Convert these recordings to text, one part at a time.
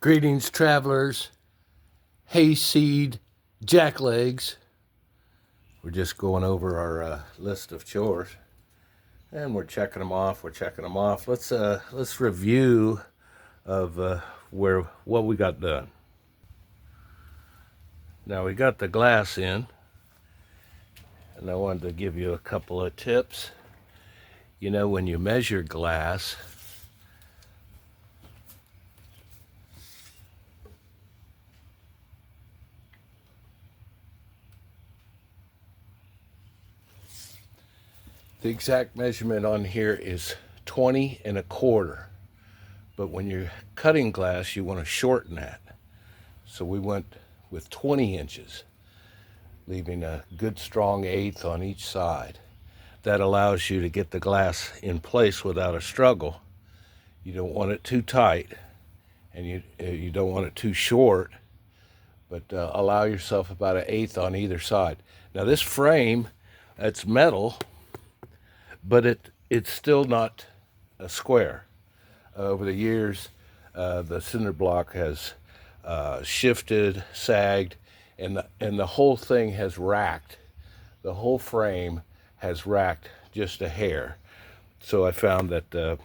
Greetings, travelers, hayseed, jacklegs. We're just going over our list of chores, and we're checking them off. Let's review of what we got done. Now we got the glass in, and I wanted to give you a couple of tips. You know, when you measure glass, the exact measurement on here is 20 1/4. But when you're cutting glass, you want to shorten that. So we went with 20 inches, leaving a good strong eighth on each side. That allows you to get the glass in place without a struggle. You don't want it too tight, and you don't want it too short, but allow yourself about an eighth on either side. Now this frame, it's metal, but it's still not a square. Over the years, the cinder block has shifted, sagged, and the whole thing has racked. The whole frame has racked just a hair. So I found that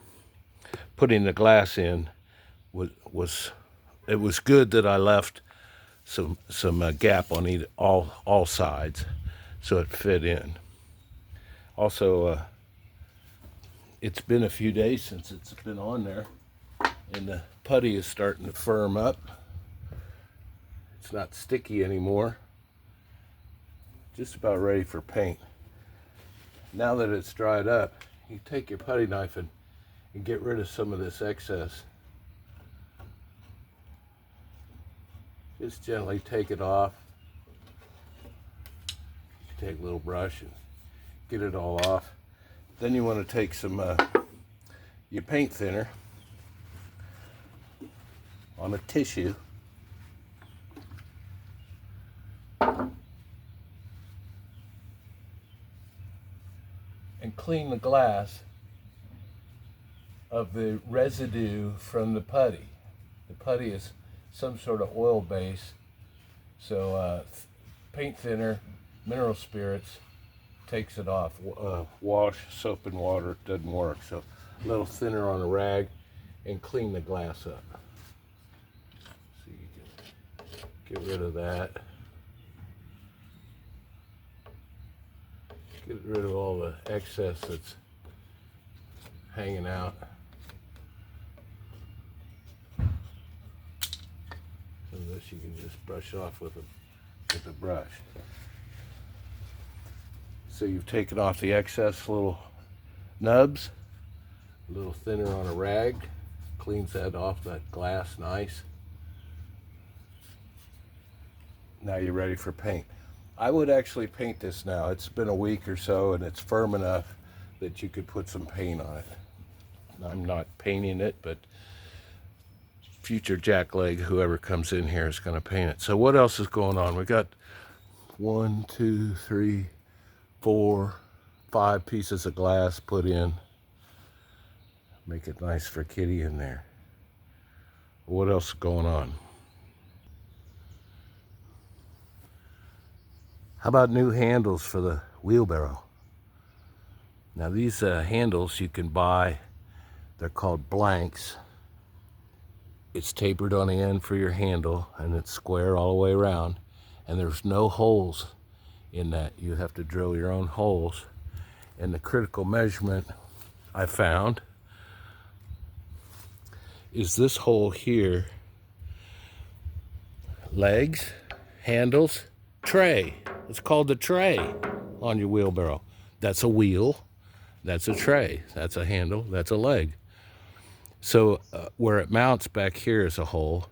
putting the glass in was good that I left some gap on all sides, so it fit in. Also, it's been a few days since it's been on there, and the putty is starting to firm up. It's not sticky anymore. Just about ready for paint. Now that it's dried up, you take your putty knife and get rid of some of this excess. Just gently take it off. Take a little brush and get it all off. Then you want to take some your paint thinner on a tissue, and clean the glass of the residue from the putty. The putty is some sort of oil base, so paint thinner, mineral spirits, takes it off. Wash, soap and water doesn't work, so a little thinner on a rag and clean the glass up. So you can get rid of that. Get rid of all the excess that's hanging out. So this you can just brush off with a brush. So you've taken off the excess little nubs, a little thinner on a rag, cleans that off that glass nice. Now you're ready for paint. I would actually paint this now. It's been a week or so and it's firm enough that you could put some paint on it. I'm not painting it, but future jackleg, whoever comes in here, is going to paint it. So what else is going on? We got 1, 2, 3, 4, 5 pieces of glass put in. Make it nice for Kitty in there. What else is going on? How about new handles for the wheelbarrow? Now these handles you can buy, they're called blanks. It's tapered on the end for your handle, and it's square all the way around, and there's no holes in that. You have to drill your own holes. And the critical measurement I found is this hole here. Legs, handles, tray. It's called the tray on your wheelbarrow. That's a wheel, that's a tray, that's a handle, that's a leg. So where it mounts back here is a hole,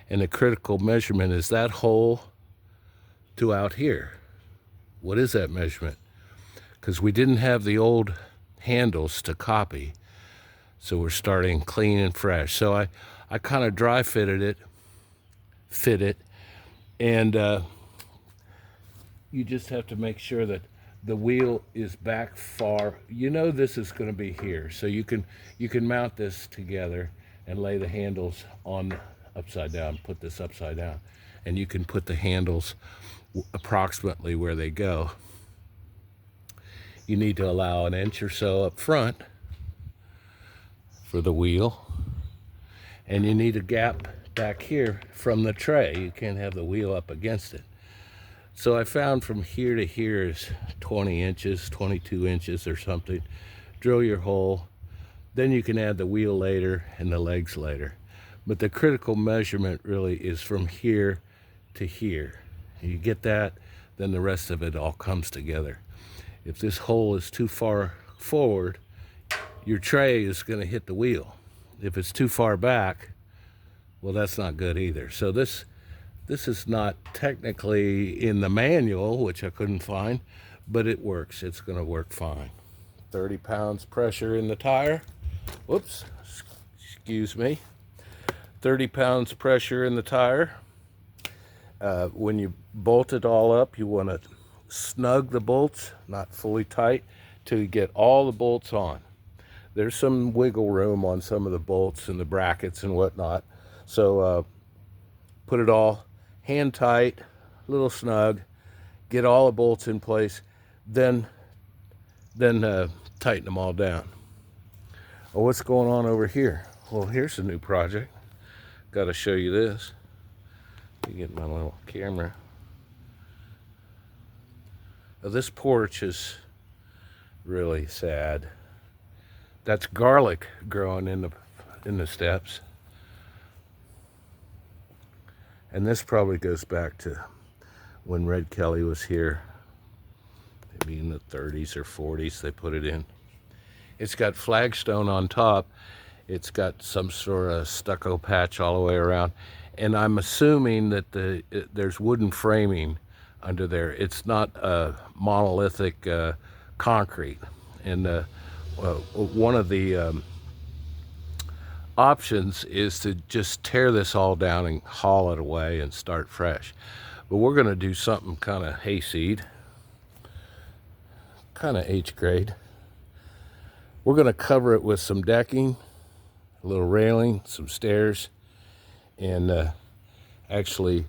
and the critical measurement is that hole to out here. What is that measurement? Because we didn't have the old handles to copy, so we're starting clean and fresh. So I kind of dry fit it, and you just have to make sure that the wheel is back far. You know this is going to be here, so you can mount this together and lay the handles on upside down, put this upside down. And you can put the handles approximately where they go. You need to allow an inch or so up front for the wheel. And you need a gap back here from the tray. You can't have the wheel up against it. So I found from here to here is 20 inches, 22 inches or something. Drill your hole. Then you can add the wheel later and the legs later. But the critical measurement really is from here to here. You get that, then the rest of it all comes together. If this hole is too far forward, your tray is going to hit the wheel. If it's too far back, well, that's not good either. So this is not technically in the manual, which I couldn't find, but it works. It's going to work fine. 30 pounds pressure in the tire. Whoops, excuse me. 30 pounds pressure in the tire. When you bolt it all up, you want to snug the bolts, not fully tight, till you get all the bolts on. There's some wiggle room on some of the bolts and the brackets and whatnot. So put it all hand tight, a little snug, get all the bolts in place, then tighten them all down. Oh, what's going on over here? Well, here's a new project. Got to show you this. Let me get my little camera. Now, this porch is really sad. That's garlic growing in the steps. And this probably goes back to when Red Kelly was here. Maybe in the 30s or 40s they put it in. It's got flagstone on top. It's got some sort of stucco patch all the way around. And I'm assuming that there's wooden framing under there. It's not a monolithic concrete. And one of the options is to just tear this all down and haul it away and start fresh. But we're going to do something kind of hayseed, kind of H grade. We're going to cover it with some decking, a little railing, some stairs, and actually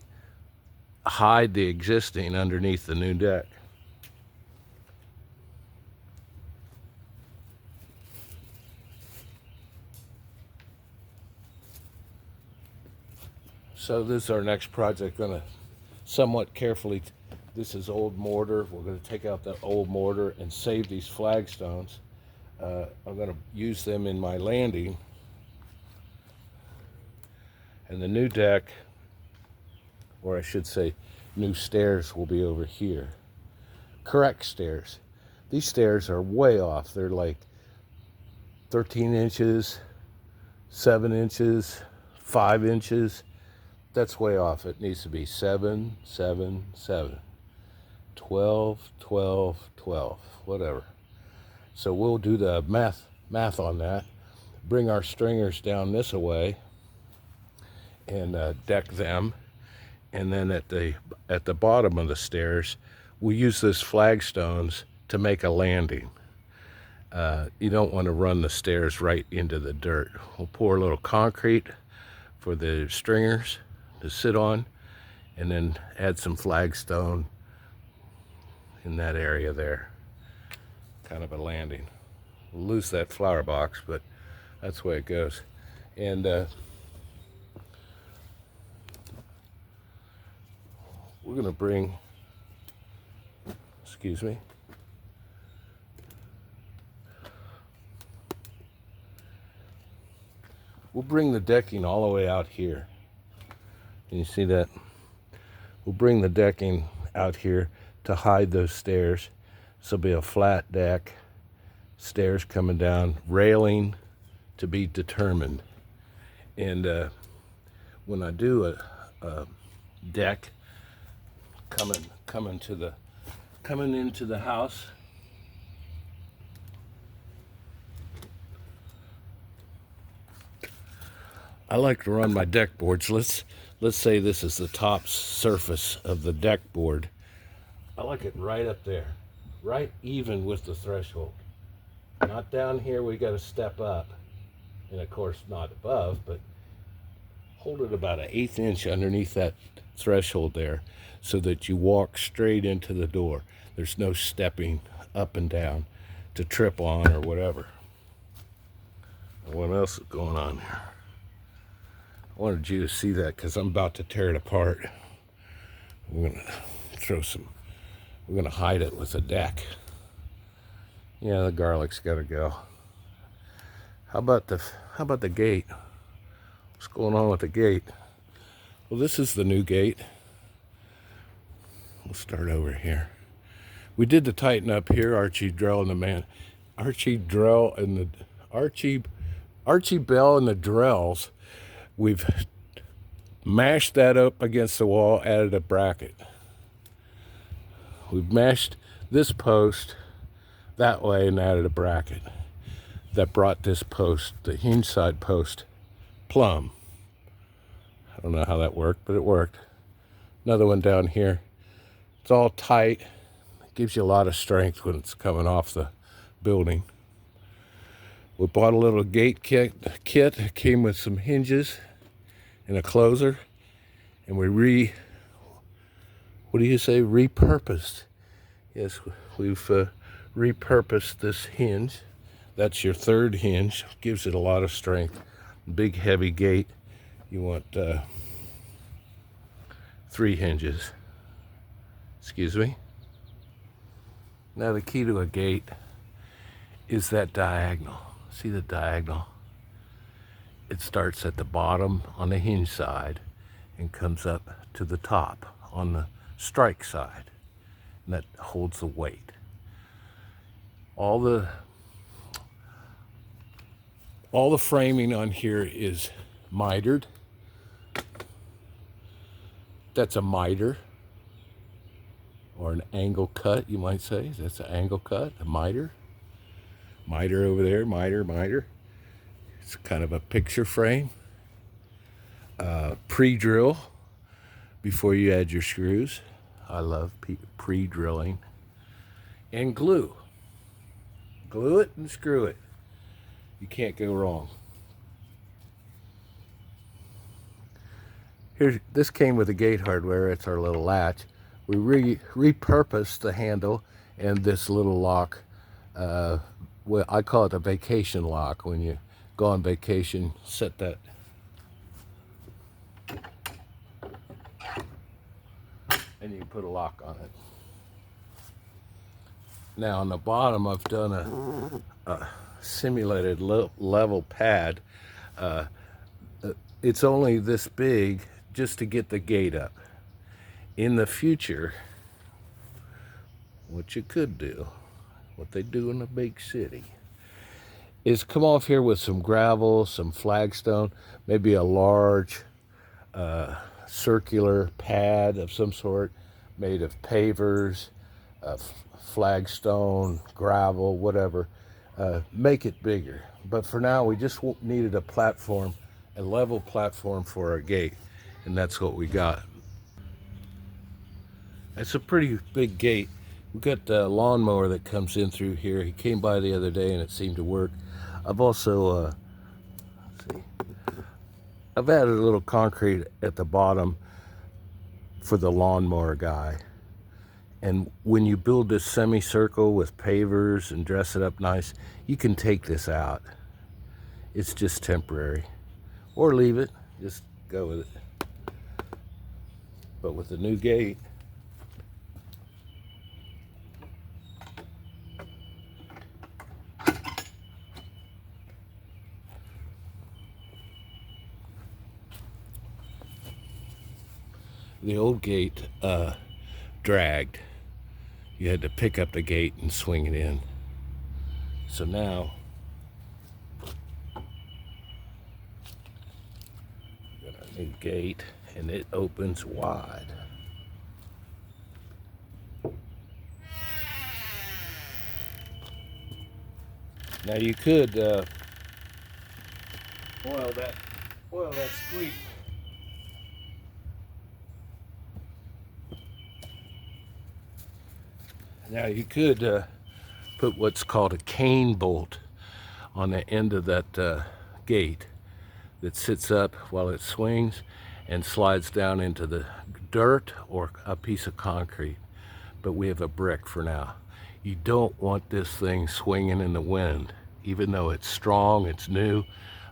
hide the existing underneath the new deck. So this is our next project. Going to somewhat carefully, this is old mortar. We're going to take out the old mortar and save these flagstones. I'm going to use them in my landing. And the new deck, or I should say new stairs, will be over here. Correct stairs. These stairs are way off. They're like 13 inches, 7 inches, 5 inches. That's way off. It needs to be 7, 7, 7, 12, 12, 12, whatever. So we'll do the math on that. Bring our stringers down this way and deck them. And then at the bottom of the stairs, we'll use this flagstones to make a landing. You don't want to run the stairs right into the dirt. We'll pour a little concrete for the stringers to sit on, and then add some flagstone in that area there. Kind of a landing. We'll lose that flower box, but that's the way it goes. And we're going to bring, excuse me, we'll bring the decking all the way out here. Can you see that? We'll bring the decking out here to hide those stairs. This will be a flat deck, stairs coming down, railing to be determined. And when I do a deck coming into the house, I like to run my deck boards. Let's say this is the top surface of the deck board. I like it right up there, right even with the threshold. Not down here, we got to step up. And of course not above, but hold it about an 1/8 inch underneath that threshold there so that you walk straight into the door. There's no stepping up and down to trip on or whatever. What else is going on here? I wanted you to see that because I'm about to tear it apart. We're gonna hide it with a deck. Yeah, the garlic's gotta go. How about the gate? What's going on with the gate? Well, this is the new gate. We'll start over here. We did the tighten up here, Archie Bell and the Drells. We've mashed that up against the wall, added a bracket. We've mashed this post that way and added a bracket. That brought this post, the hinge side post, plumb. I don't know how that worked, but it worked. Another one down here. It's all tight. It gives you a lot of strength when it's coming off the building. We bought a little gate kit. It came with some hinges and a closer. And we repurposed. Yes, we've repurposed this hinge. That's your third hinge. Gives it a lot of strength. Big, heavy gate. You want 3 hinges. Excuse me. Now the key to a gate is that diagonal. See the diagonal? It starts at the bottom on the hinge side and comes up to the top on the strike side. And that holds the weight. All the framing on here is mitered. That's a miter, or an angle cut, you might say. That's an angle cut, a miter. Miter over there, miter. It's kind of a picture frame. Pre-drill before you add your screws. I love pre-drilling. And glue. Glue it and screw it. You can't go wrong. This came with the gate hardware. It's our little latch. We repurposed the handle and this little lock. Well, I call it a vacation lock. When you go on vacation, set that. And you put a lock on it. Now on the bottom, I've done a simulated level pad. It's only this big just to get the gate up. In the future, what you could do, what they do in a big city, is come off here with some gravel, some flagstone, maybe a large circular pad of some sort made of pavers, flagstone, gravel, whatever. Make it bigger. But for now, we just needed a platform, a level platform for our gate, and that's what we got. It's a pretty big gate. We've got the lawnmower that comes in through here. He came by the other day and it seemed to work. I've also, I've added a little concrete at the bottom for the lawnmower guy. And when you build this semicircle with pavers and dress it up nice, you can take this out. It's just temporary. Or leave it, just go with it. But with the new gate, the old gate dragged. You had to pick up the gate and swing it in. So now, got a new gate and it opens wide. Now you could oil that squeak. Now you could put what's called a cane bolt on the end of that gate that sits up while it swings and slides down into the dirt or a piece of concrete. But we have a brick for now. You don't want this thing swinging in the wind. Even though it's strong, it's new,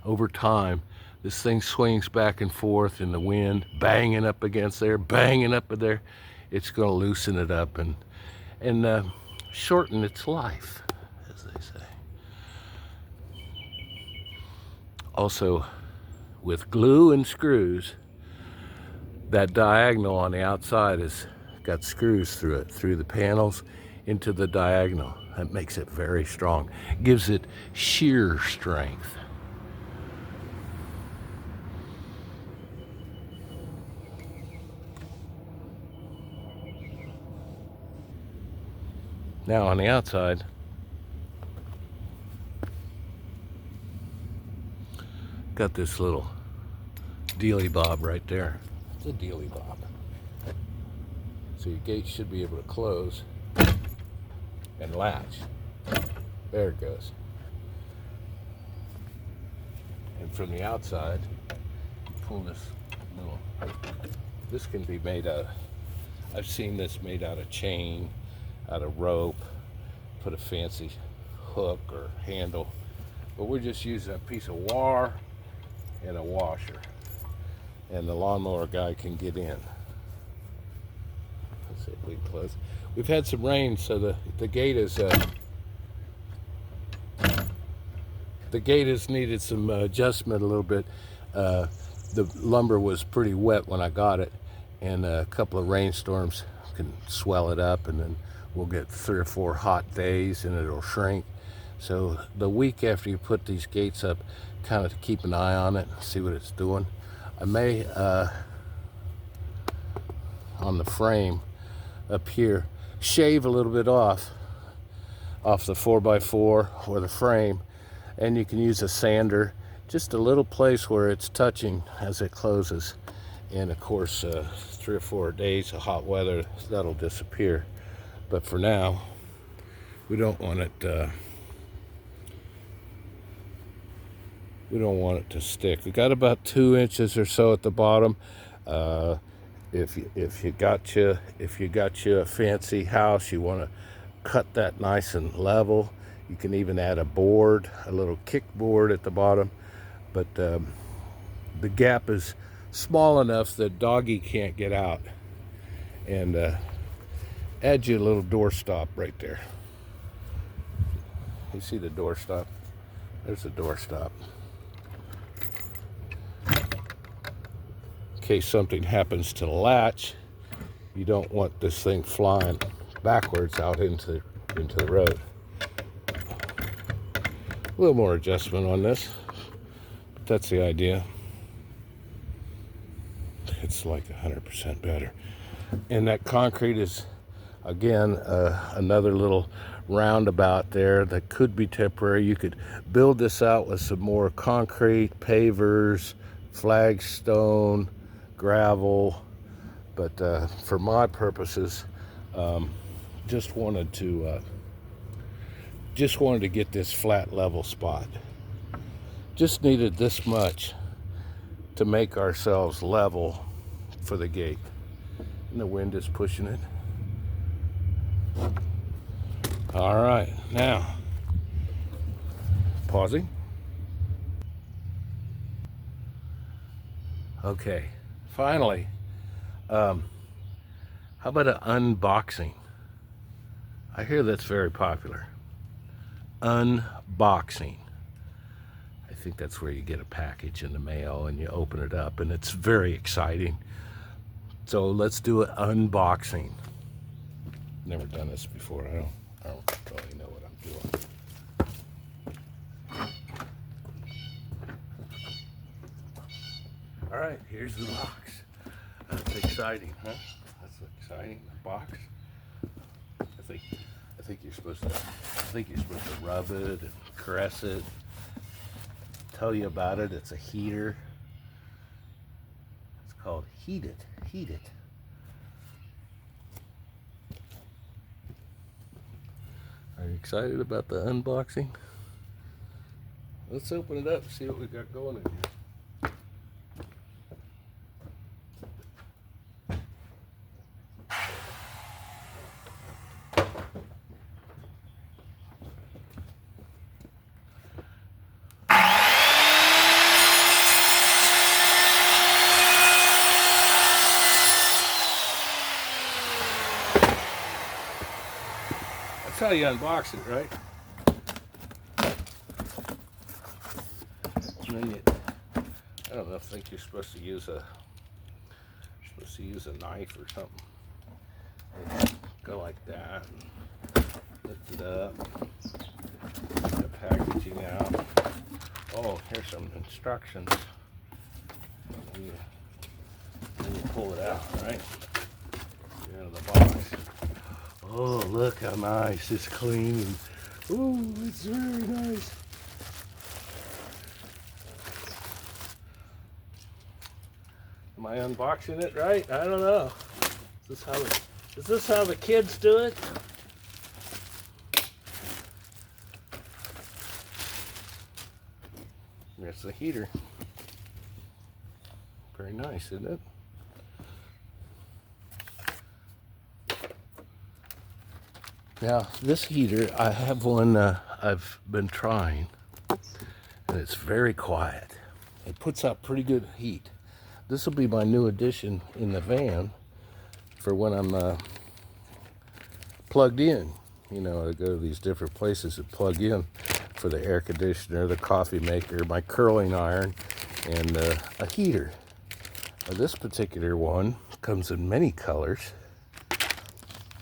over time, this thing swings back and forth in the wind, banging up against there, banging up there. It's going to loosen it up and shorten its life, as they say. Also, with glue and screws, that diagonal on the outside has got screws through it, through the panels into the diagonal. That makes it very strong. Gives it shear strength. Now on the outside, got this little dealy bob right there. It's a dealy bob. So your gate should be able to close and latch. There it goes. And from the outside, you pull this little, this can be made out, I've seen this made out of chain, out of rope, put a fancy hook or handle, but we're just using a piece of wire and a washer, and the lawnmower guy can get in. Let's see if we can close. We've had some rain, so the gate is the gate has needed some adjustment a little bit. The lumber was pretty wet when I got it, and a couple of rainstorms can swell it up, and then we'll get 3 or 4 hot days and it'll shrink. So the week after you put these gates up, kind of keep an eye on it, see what it's doing. I may, on the frame up here, shave a little bit off the 4x4 or the frame, and you can use a sander, just a little place where it's touching as it closes. And of course, 3 or 4 days of hot weather, that'll disappear. But for now, we don't want it to stick. We got about 2 inches or so at the bottom. If you got you a fancy house, you want to cut that nice and level. You can even add a board, a little kick board at the bottom. But the gap is small enough that doggy can't get out. And add you a little door stop right there. You see the door stop? There's the door stop. In case something happens to the latch, you don't want this thing flying backwards out into the road. A little more adjustment on this, but that's the idea. It's like 100% better. And that concrete is, again, another little roundabout there that could be temporary. You could build this out with some more concrete, pavers, flagstone, gravel, but for my purposes, just wanted to get this flat level spot. Just needed this much to make ourselves level for the gate. And the wind is pushing it. All right, now, pausing. Okay, finally, how about an unboxing? I hear that's very popular. Unboxing. I think that's where you get a package in the mail and you open it up, and it's very exciting. So let's do an unboxing. Never done this before. I don't really know what I'm doing. All right, here's the box. That's exciting, huh? That's exciting. The box. I think you're supposed to rub it and caress it. Tell you about it. It's a heater. It's called Heat It. Heat It. Are you excited about the unboxing? Let's open it up and see what we got going in here. how you unbox it, right? And then I don't know, I think you're supposed to use a knife or something. Go like that. Lift it up. Get the packaging out. Oh, here's some instructions. Then you pull it out, right? Get out of the box. Oh, look how nice. It's clean. And, ooh, it's very nice. Am I unboxing it right? I don't know. Is this how the kids do it? There's the heater. Very nice, isn't it? Now, this heater, I have one I've been trying, and it's very quiet. It puts out pretty good heat. This will be my new addition in the van for when I'm plugged in. You know, I go to these different places and plug in for the air conditioner, the coffee maker, my curling iron, and a heater. Now, this particular one comes in many colors,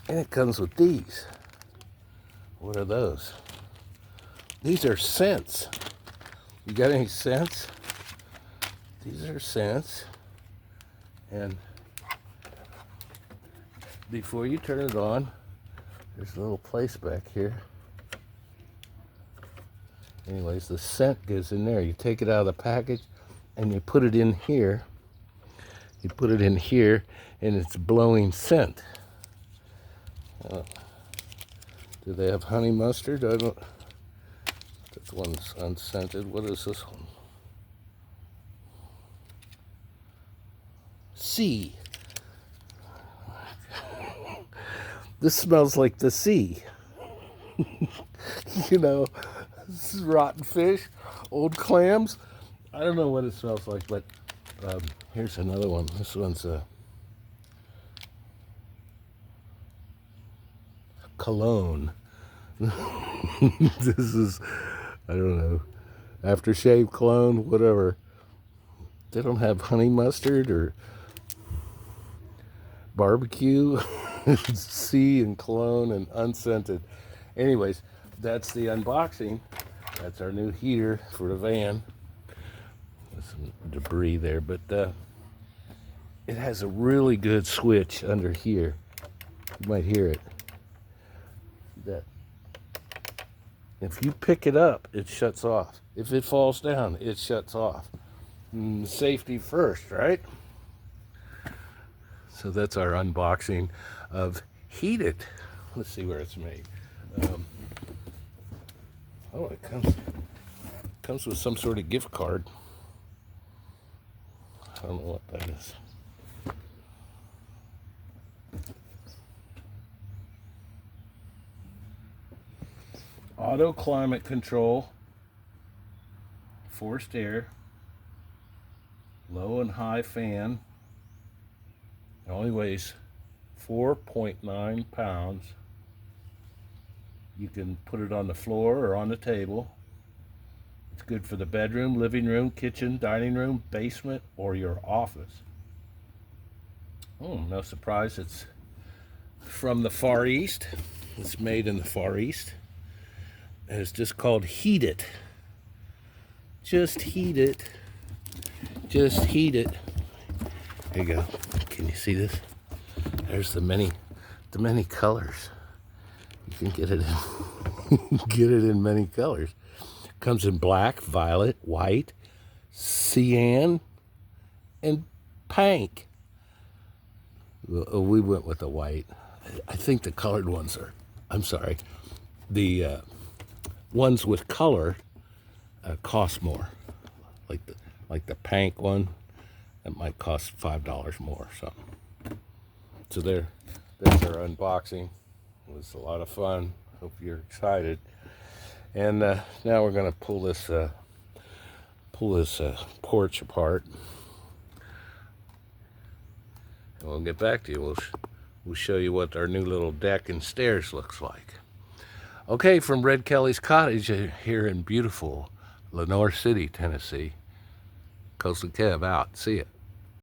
and it comes with these. What are those? These are scents. You got any scents? These are scents. And before you turn it on, there's a little place back here. Anyways, the scent goes in there. You take it out of the package and you put it in here. You put it in here and it's blowing scent. Do they have honey mustard? I don't. This one's unscented. What is this one? Sea. This smells like the sea. You know, this is rotten fish, old clams. I don't know what it smells like, but here's another one. This one's a cologne. This is, I don't know, aftershave cologne, whatever. They don't have honey mustard or barbecue. Sea and cologne and unscented. Anyways, that's the unboxing. That's our new heater for the van. There's some debris there, but it has a really good switch under here. You might hear it. That if you pick it up, it shuts off. If it falls down, it shuts off. Safety first, right? So that's our unboxing of Heat It. Let's see where it's made. Oh, it comes with some sort of gift card. I don't know what that is. Auto climate control, forced air, low and high fan. It only weighs 4.9 pounds. You can put it on the floor or on the table. It's good for the bedroom, living room, kitchen, dining room, basement, or your office. Oh, no surprise, it's from the Far East. It's made in the Far East. And it's just called Heat It. Just heat it. Just heat it. There you go. Can you see this? There's the many colors. You can get it in many colors. Comes in black, violet, white, cyan, and pink. We went with the white. I think the colored ones are. I'm sorry. The ones with color cost more. Like the pink one, that might cost $5 more or something. So there's our unboxing. It was a lot of fun. Hope you're excited. And now we're gonna pull this porch apart. And we'll get back to you. We'll show you what our new little deck and stairs looks like. Okay, from Red Kelly's Cottage here in beautiful Lenore City, Tennessee. Coastal Kev out. See ya.